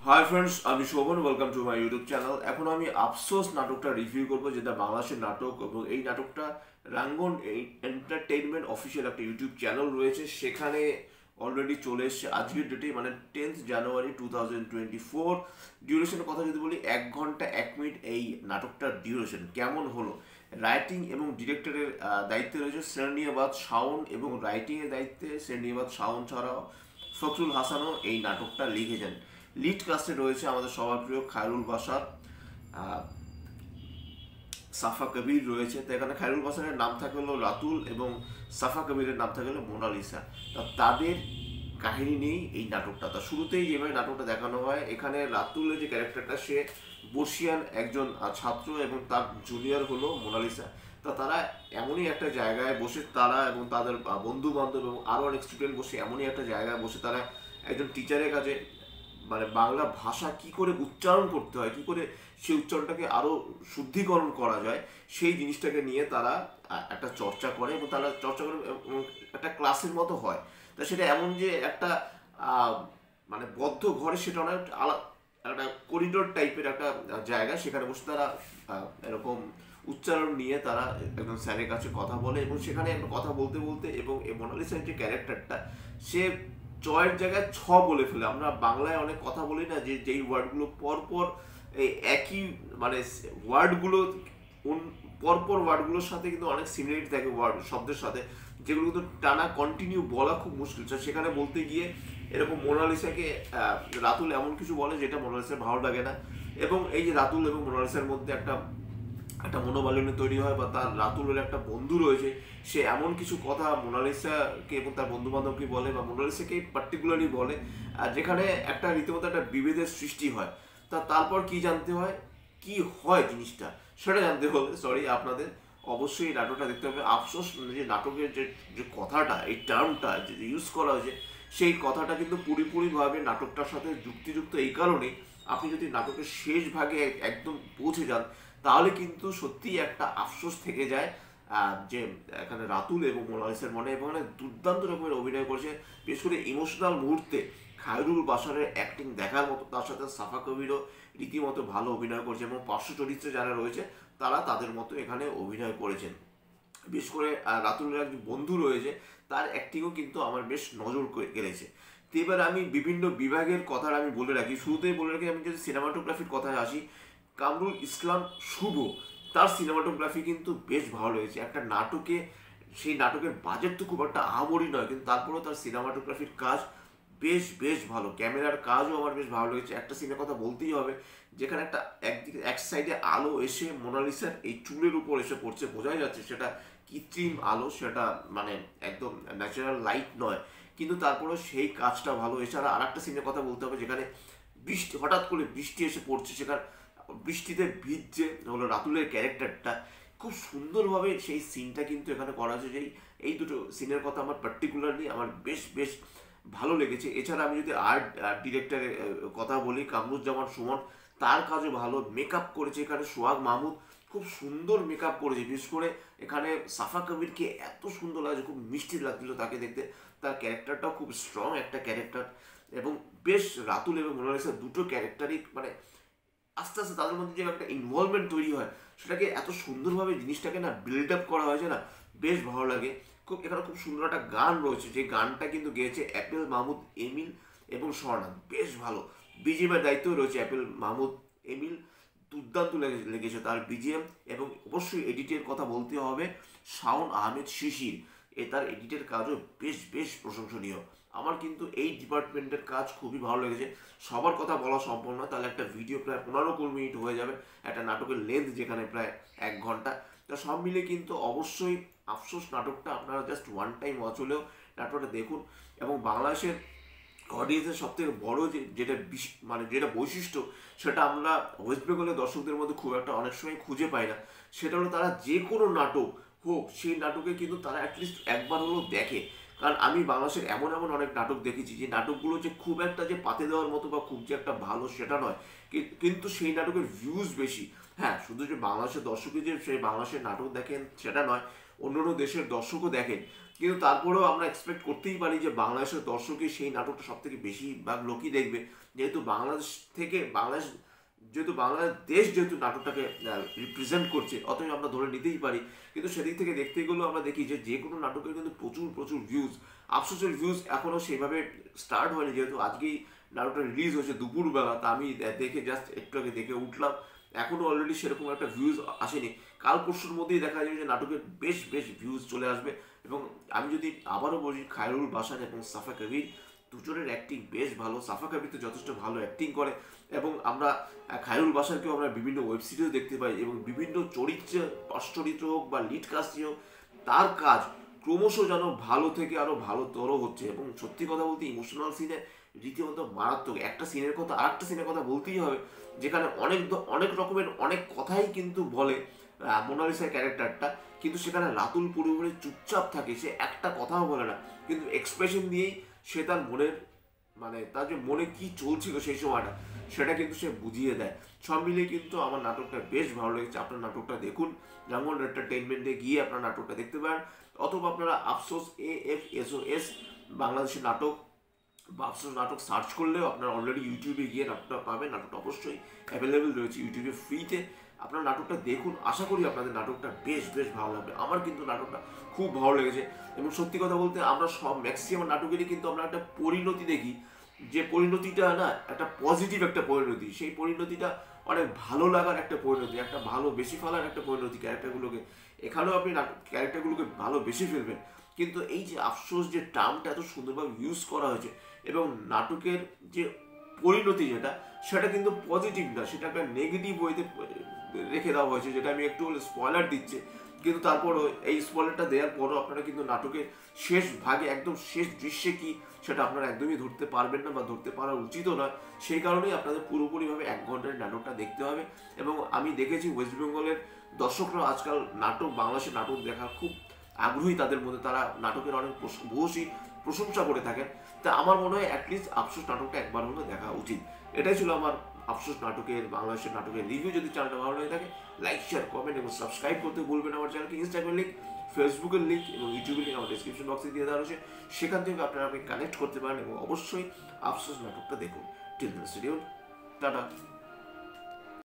High friends, আমি Shovan. Welcome to my YouTube channel. এখন আমি আফসোস নাটকটা রিভিউ করবো, যেটা বাংলাদেশের নাটক, এবং এই নাটকটা রাঙ্গন এন্টারটেইনমেন্ট অফিসিয়াল একটা ইউটিউব চ্যানেল রয়েছে, সেখানে অলরেডি চলে এসছে আজকের ডেটে, মানে 10th জানুয়ারি 2024। ডিউরেশনের কথা যদি বলি, 1 ঘন্টা 1 মিনিট এই নাটকটার ডিউরেশন। কেমন হলো? রাইটিং এবং ডিরেক্টরের দায়িত্বে রয়েছে সেরনিয়াবাদ শাওন, এবং রাইটিংয়ের দায়িত্বে সেরনিয়াবাদ শাওন ছাড়াও ফখরুল হাসানও এই নাটকটা লিখেছেন। লিড কাস্টে রয়েছে আমাদের সবার প্রিয় খায়রুল বাশার, সাফা কবির রয়েছে। তো এখানে খায়রুল বাশারের নাম থাকে হলো রাতুল, এবং সাফা কবিরের নাম থাকে হলো মোনালিসা। তা তাদের কাহিনী নিয়েই এই নাটকটা। তা শুরুতেই যেভাবে নাটকটা দেখানো হয়, এখানে রাতুলের যে ক্যারেক্টারটা, সে বর্ষিয়ান একজন ছাত্র, এবং তার জুনিয়র হলো মোনালিসা। তা তারা এমনই একটা জায়গায় বসে, তারা এবং তাদের বন্ধু বান্ধব এবং আরও অনেক স্টুডেন্ট বসে এমনই একটা জায়গায় বসে, তারা একজন টিচারের কাছে, মানে বাংলা ভাষা কি করে উচ্চারণ করতে হয়, কি করে সেই উচ্চারণটাকে আরও শুদ্ধিকরণ করা যায়, সেই জিনিসটাকে নিয়ে তারা একটা চর্চা করে, এবং তারা চর্চা করে এবং একটা ক্লাসের মতো হয়। তা সেটা এমন যে একটা আহ, মানে বদ্ধ ঘরে, সেটা অনেক একটা করিডোর টাইপের একটা জায়গা, সেখানে বসে তারা এরকম উচ্চারণ নিয়ে তারা একজন স্যারের কাছে কথা বলে, এবং সেখানে একটা কথা বলতে বলতে, এবং এই মোনালিসার যে ক্যারেক্টারটা, সে চয়ের জায়গায় ছ বলে ফেলে। আমরা বাংলায় অনেক কথা বলি না, যে যেই ওয়ার্ডগুলো পরপর এই একই, মানে ওয়ার্ডগুলো পরপর ওয়ার্ডগুলোর সাথে কিন্তু অনেক সিমিলারিটি থাকে ওয়ার্ড শব্দের সাথে, যেগুলো কিন্তু টানা কন্টিনিউ বলা খুব মুশকিল। সেখানে বলতে গিয়ে এরকম মোনালিসাকে রাতুল এমন কিছু বলে যেটা মোনালিসার ভালো লাগে না, এবং এই যে রাতুল এবং মোনালিসার মধ্যে একটা একটা মনোমালিন্য তৈরি হয়, বা তার রাতুলের একটা বন্ধু রয়েছে, সে এমন কিছু কথা মোনালিসাকে এবং তার বন্ধু বান্ধবকে বলে, বা মোনালিসাকে পার্টিকুলারলি বলে, যেখানে একটা রীতিমতো একটা বিভেদের সৃষ্টি হয়। তারপর কি জানতে হয়, কি হয় জিনিসটা, সেটা জানতে হলে আপনাদের অবশ্যই এই নাটকটা দেখতে হবে। আফসোস যে নাটকের যে যে কথাটা, এই টার্মটা যে ইউজ করা হয়েছে, সেই কথাটা কিন্তু পুরোপুরিভাবে নাটকটার সাথে যুক্তিযুক্ত। এই কারণেই আপনি যদি নাটকের শেষ ভাগে একদম পৌঁছে যান, তাহলে কিন্তু সত্যিই একটা আফসোস থেকে যায়, যে এখানে রাতুল এবং মোনালিসার মনে, এবং এখানে দুর্দান্ত রকমের অভিনয় করেছে। বিশেষ করে ইমোশনাল মুহূর্তে খায়রুল বাশারের অ্যাক্টিং দেখার মতো, তার সাথে সাফা কবিরও রীতিমতো ভালো অভিনয় করেছে, এবং পার্শ্ব চরিত্রে যারা রয়েছে তারা তাদের মতো এখানে অভিনয় করেছেন। বিশেষ করে রাতুলের একজন বন্ধু রয়েছে, তার অ্যাক্টিংও কিন্তু আমার বেশ নজর কেড়েছে। তো এবার আমি বিভিন্ন বিভাগের কথা আমি বলে রাখি, শুরুতেই বলে রাখি, আমি যদি সিনেমাটোগ্রাফির কথায় আসি, কামরুল ইসলাম শুভ, তার সিনেমাটোগ্রাফি কিন্তু বেশ ভালো লেগেছে। একটা নাটকে, সেই নাটকের বাজেট তো খুব একটা আহামরি নয়, কিন্তু তারপরেও তার সিনেমাটোগ্রাফির কাজ বেশ বেশ ভালো। ক্যামেরার কাজও আমার বেশ ভালো লেগেছে। একটা সিনের কথা বলতেই হবে, যেখানে একটা একদিকে এক সাইডে আলো এসে মোনালিসার এই চুলের উপর এসে পড়ছে, বোঝাই যাচ্ছে সেটা কৃত্রিম আলো, সেটা মানে একদম ন্যাচারাল লাইট নয়, কিন্তু তারপরেও সেই কাজটা ভালো। এছাড়া আর একটা সিনের কথা বলতে হবে, যেখানে বৃষ্টি, হঠাৎ করে বৃষ্টি এসে পড়ছে, সেখানে বৃষ্টিতে ভিজছে হলো রাতুলের ক্যারেক্টারটা, খুব সুন্দরভাবে সেই সিনটা কিন্তু এখানে করা হয়েছে। এই দুটো সিনের কথা আমার পার্টিকুলারলি আমার বেশ বেশ ভালো লেগেছে। এছাড়া আমি যদি আর্ট ডিরেক্টরের কথা বলি, কামরুজ্জামান সুমন, তার কাজও ভালো। মেকআপ করেছে এখানে সোহাগ মাহমুদ, খুব সুন্দর মেকআপ করেছে। বিশেষ করে এখানে সাফা কবিরকে এত সুন্দর লাগছে, খুব মিষ্টি লাগছিল তাকে দেখতে। তার ক্যারেক্টারটাও খুব স্ট্রং একটা ক্যারেক্টার, এবং বেশ রাতুল এবং মোনালিসা দুটো ক্যারেক্টারই, মানে আস্তে আস্তে তাদের মধ্যে যে একটা ইনভলভমেন্ট তৈরি হয়, সেটাকে এত সুন্দরভাবে জিনিসটাকে না বিল্ড আপ করা হয়েছে না, বেশ ভালো লাগে। খুব এখানে খুব সুন্দর একটা গান রয়েছে, যে গানটা কিন্তু গেয়েছে অ্যাপেল মাহমুদ এমিল এবং স্বর্ণাথ, বেশ ভালো। বিজিএমের দায়িত্ব রয়েছে অ্যাপেল মাহমুদ এমিল, দুর্দান্ত লেগেছে তার বিজিএম। এবং অবশ্যই এডিটের কথা বলতে হবে, শাওন আহমেদ শিশির, তার এডিটের কাজও বেশ বেশ প্রশংসনীয়। আমার কিন্তু এই ডিপার্টমেন্টের কাজ খুবই ভালো লেগেছে। সবার কথা বলা সম্ভব নয়, তাহলে একটা ভিডিও প্রায় 15-20 মিনিট হয়ে যাবে, একটা নাটকের লেন্থ যেখানে প্রায় 1 ঘন্টা। তো সব মিলে কিন্তু অবশ্যই আফসোস নাটকটা আপনারা জাস্ট ওয়ান টাইম ওয়াচ হলেও নাটকটা দেখুন। এবং বাংলাদেশের অডিয়েন্সের সব থেকে বড় যেটা মানে যেটা বৈশিষ্ট্য, সেটা আমরা ওয়েস্ট বেঙ্গলের দর্শকদের মধ্যে খুব একটা অনেক সময় খুঁজে পাই না। সেটা হলো তারা যে কোনো নাটক হোক, সেই নাটকে কিন্তু তারা অ্যাটলিস্ট একবার হলেও দেখে। কারণ আমি বাংলাদেশের এমন এমন অনেক নাটক দেখেছি, যে নাটকগুলো যে খুব একটা যে পাতে দেওয়ার মতো বা খুব যে একটা ভালো সেটা নয়, কিন্তু সেই নাটকের ভিউজ বেশি। হ্যাঁ, শুধু যে বাংলাদেশের দর্শকই যে সেই বাংলাদেশের নাটক দেখেন সেটা নয়, অন্য দেশের দর্শকও দেখেন, কিন্তু তারপরেও আমরা এক্সপেক্ট করতেই পারি যে বাংলাদেশের দর্শকই সেই নাটকটা সব থেকে বেশিরভাগ লোকই দেখবে, যেহেতু বাংলাদেশ যেহেতু নাটকটাকে রিপ্রেজেন্ট করছে, অতএব আমরা ধরে নিতেই পারি। কিন্তু সেদিক থেকে দেখতে গেলেও আমরা দেখি যে কোনো নাটকের কিন্তু প্রচুর প্রচুর ভিউজ। আফসোসের ভিউজ এখনও সেভাবে স্টার্ট হয়নি, যেহেতু আজকেই নাটকটা রিলিজ হয়েছে দুপুরবেলা, তা আমি দেখে জাস্ট একটু আগে দেখে উঠলাম, এখনও অলরেডি সেরকম একটা ভিউজ আসেনি। কাল পরশুর মধ্যেই দেখা যাবে যে নাটকের বেশ বেশ ভিউজ চলে আসবে। এবং আমি যদি আবারও বলি, খায়রুল বাসান এবং সাফা কবির দুজনের অ্যাক্টিং বেশ ভালো। সাফা কবির তো যথেষ্ট ভালো অ্যাক্টিং করে, এবং আমরা খায়রুল বাসানকেও আমরা বিভিন্ন ওয়েব সিরিজ দেখতে পাই, এবং বিভিন্ন চরিত্রে চরিত্র হোক বা লিড কাস্ট হোক, তার কাজ ক্রমশ যেন ভালো থেকে আরও ভালোতর হচ্ছে। এবং সত্যি কথা বলতে ইমোশনাল সিনে রীতিমতো মারাত্মক। একটা সিনের কথা আর একটা সিনের কথা বলতেই হবে, যেখানে অনেক রকমের অনেক কথাই কিন্তু বলে মোনালিসার ক্যারেক্টারটা, কিন্তু সেখানে রাতুল পুরোপুরি চুপচাপ থাকে, সে একটা কথাও বলে না, কিন্তু এক্সপ্রেশন দিয়েই সে তার মনের তার যে মনে কি চলছিল সেই সময়টা, সেটা কিন্তু সে বুঝিয়ে দেয়। সব মিলিয়ে কিন্তু আমার নাটকটা বেশ ভালো লেগেছে। আপনার নাটকটা দেখুন, রাঙ্গন এন্টারটেইনমেন্টে গিয়ে আপনার নাটকটা দেখতে পারেন, অথবা আপনারা আফসোস AFSOS বাংলাদেশের নাটক বা আফসোস নাটক সার্চ করলেও আপনারা অলরেডি ইউটিউবে গিয়ে নাটকটা পাবেন। নাটকটা অবশ্যই অ্যাভেলেবেল রয়েছে ইউটিউবে ফ্রিতে। আপনারা নাটকটা দেখুন, আশা করি আপনাদের নাটকটা বেশ বেশ ভালো লাগবে। আমার কিন্তু নাটকটা খুব ভালো লেগেছে। এবং সত্যি কথা বলতে আমরা সব ম্যাক্সিমাম নাটকেরই কিন্তু আমরা একটা পরিণতি দেখি, যে পরিণতিটা না একটা পজিটিভ একটা পরিণতি, সেই পরিণতিটা অনেক ভালো লাগার একটা পরিণতি, একটা ভালো বেশি ফেলার একটা পরিণতি ক্যারেক্টারগুলোকে। এখানেও আপনি ক্যারেক্টারগুলোকে ভালো বেশি ফেলবেন, কিন্তু এই যে আফসোস যে টার্মটা এত সুন্দরভাবে ইউজ করা হয়েছে, এবং নাটকের যে পরিণতি সেটা কিন্তু পজিটিভ না, সেটা একটা নেগেটিভ ওয়েতে রেখে দেওয়া হয়েছে, যেটা আমি একটু হলে স্পয়লার দিচ্ছি। কিন্তু তারপরও এই স্পয়লারটা দেওয়ার পরও আপনারা কিন্তু নাটকের শেষ ভাগে একদম শেষ দৃশ্যে কি সেটা আপনারা একদমই ধরতে পারবেন না, বা ধরতে পারা উচিতও নয়। সেই কারণেই আপনাদের পুরোপুরিভাবে 1 ঘন্টার নাটকটা দেখতে হবে। এবং আমি দেখেছি ওয়েস্ট বেঙ্গলের দর্শকরা আজকাল বাংলাদেশের নাটক দেখার খুব আগ্রহী, তাদের মধ্যে তারা নাটকের অনেক ভূয়সী প্রশংসা করে থাকেন। তা আমার মনে হয় অ্যাটলিস্ট আফসোস নাটকটা একবার হলেও দেখা উচিত। এটাই ছিল আমার আফসোস নাটকের বাংলাদেশের নাটকের রিভিউ। যদি চ্যানেলটা ভালো লেগে থাকে, লাইক, শেয়ার, কমেন্ট এবং সাবস্ক্রাইব করতে ভুলবেন আমার চ্যানেলকে। ইনস্টাগ্রামের লিঙ্ক, ফেসবুকের লিঙ্ক এবং ইউটিউবের লিঙ্ক আমার ডিসক্রিপশন বক্সে দিয়ে দেওয়া রয়েছে, সেখান থেকে আপনারা কানেক্ট করতে পারেন। এবং অবশ্যই আফসোস নাটকটা দেখুন। Till then, tata.